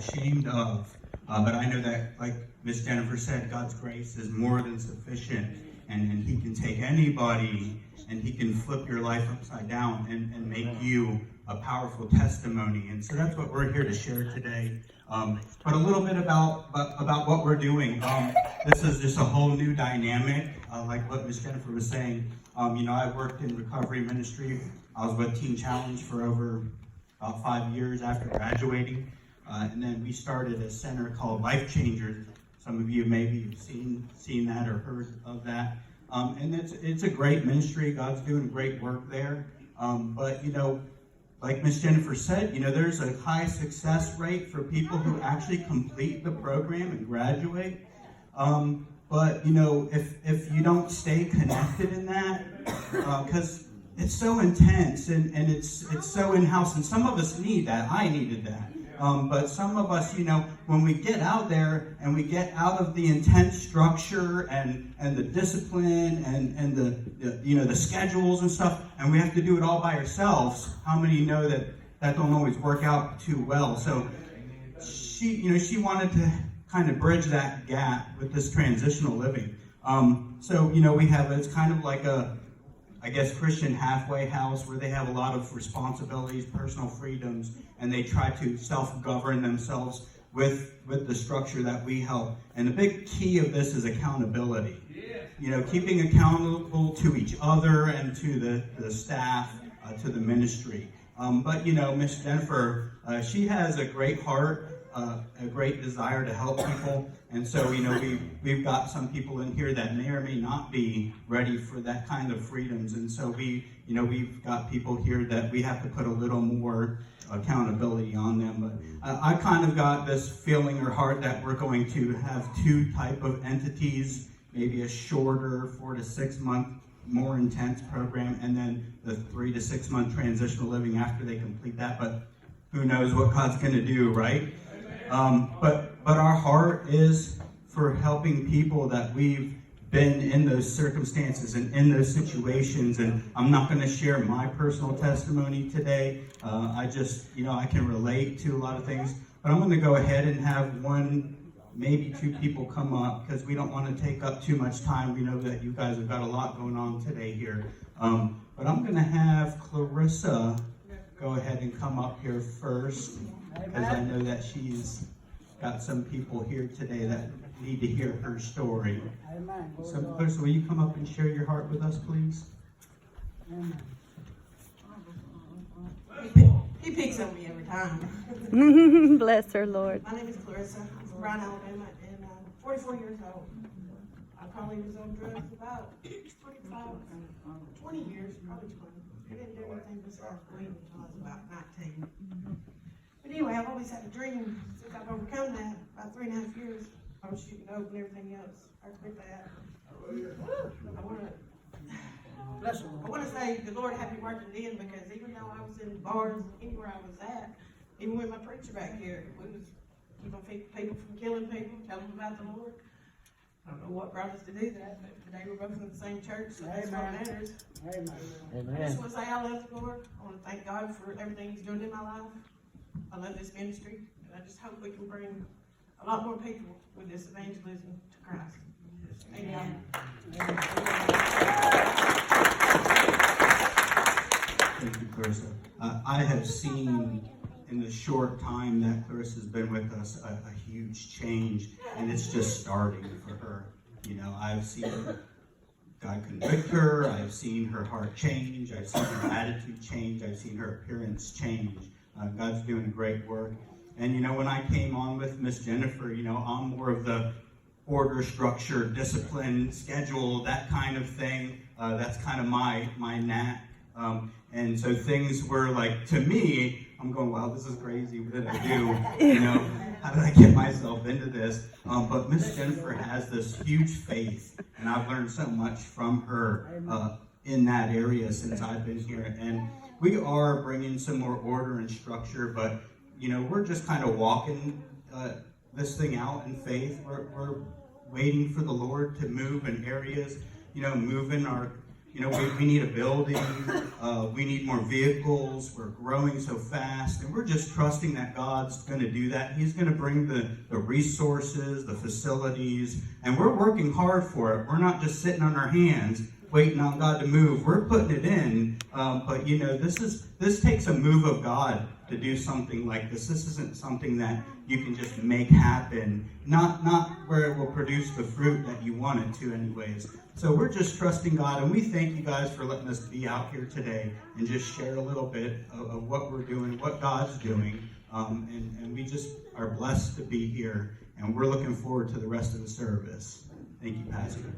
ashamed of. But I know that, like Miss Jennifer said, God's grace is more than sufficient, and He can take anybody and He can flip your life upside down and make you a powerful testimony. And so that's what we're here to share today. But a little bit about what we're doing. This is just a whole new dynamic, like what Miss Jennifer was saying. I worked in recovery ministry. I was with Teen Challenge for over about 5 years after graduating. And then we started a center called Life Changers. Some of you maybe have seen that or heard of that. And it's a great ministry. God's doing great work there. But like Miss Jennifer said, there's a high success rate for people who actually complete the program and graduate. But if you don't stay connected in that, because it's so intense and it's so in-house, and some of us need that. I needed that. But some of us, when we get out there and we get out of the intense structure and the discipline and the schedules and stuff, and we have to do it all by ourselves, how many know that don't always work out too well? So she wanted to kind of bridge that gap with this transitional living. So we have, it's kind of like a, I guess, Christian halfway house where they have a lot of responsibilities, personal freedoms, and they try to self-govern themselves with the structure that we help. And the big key of this is accountability. Keeping accountable to each other and to the staff, to the ministry. But Miss Jennifer, she has a great heart, a great desire to help people. And so, we've got some people in here that may or may not be ready for that kind of freedoms. And so we've got people here that we have to put a little more accountability on them. But I kind of got this feeling or heart that we're going to have two type of entities, maybe a shorter 4 to 6 month, more intense program, and then the 3 to 6 month transitional living after they complete that. But who knows what God's going to do, right? But our heart is for helping people that we've been in those circumstances and in those situations. And I'm not going to share my personal testimony today. I just, I can relate to a lot of things. But I'm going to go ahead and have one, maybe two people come up because we don't want to take up too much time. We know that you guys have got a lot going on today here. But I'm going to have Clarissa go ahead and come up here first, because I know that she's got some people here today that need to hear her story. Amen. So, Clarissa, will you come up and share your heart with us, please? Amen. He picks on me every time. Bless her, Lord. My name is Clarissa. I'm from Bryan, Alabama, and I'm 44 years old. I probably was on drugs about 20 years, probably 20. I didn't do anything besides weed until I was about 19. But anyway, I've always had a dream since I've overcome that. About 3.5 years, I was shooting dope and everything else. I quit that. I want to say the Lord had me working then, because even though I was in bars, anywhere I was at, even with my preacher back here, we was keeping people from killing people, telling them about the Lord. I don't know what brought us to do that, but today we're both in the same church, so that's what matters. Amen. I just want to say I love the Lord. I want to thank God for everything He's doing in my life. I love this ministry, and I just hope we can bring a lot more people with this evangelism to Christ. Amen. Thank you, Clarissa. I have seen in the short time that Clarissa's been with us a huge change, and it's just starting for her. I've seen God convict her. I've seen her heart change. I've seen her attitude change. I've seen her appearance change. God's doing great work. And when I came on with Miss Jennifer, I'm more of the order, structure, discipline, schedule, that kind of thing. That's kind of my knack. And so things were like, to me, I'm going, wow, this is crazy. What did I do? How did I get myself into this? But Miss Jennifer has this huge faith, and I've learned so much from her in that area since I've been here. And we are bringing some more order and structure, but we're just kind of walking this thing out in faith. We're waiting for the Lord to move in areas, moving our we need a building, we need more vehicles, we're growing so fast, and we're just trusting that God's going to do that. He's going to bring the resources, the facilities, and we're working hard for it. We're not just sitting on our hands waiting on God to move. We're putting it in, but this takes a move of God to do something like this. This isn't something that you can just make happen, not where it will produce the fruit that you want it to anyways. So we're just trusting God, and we thank you guys for letting us be out here today and just share a little bit of what we're doing, what God's doing, and we just are blessed to be here, and we're looking forward to the rest of the service. Thank you, Pastor.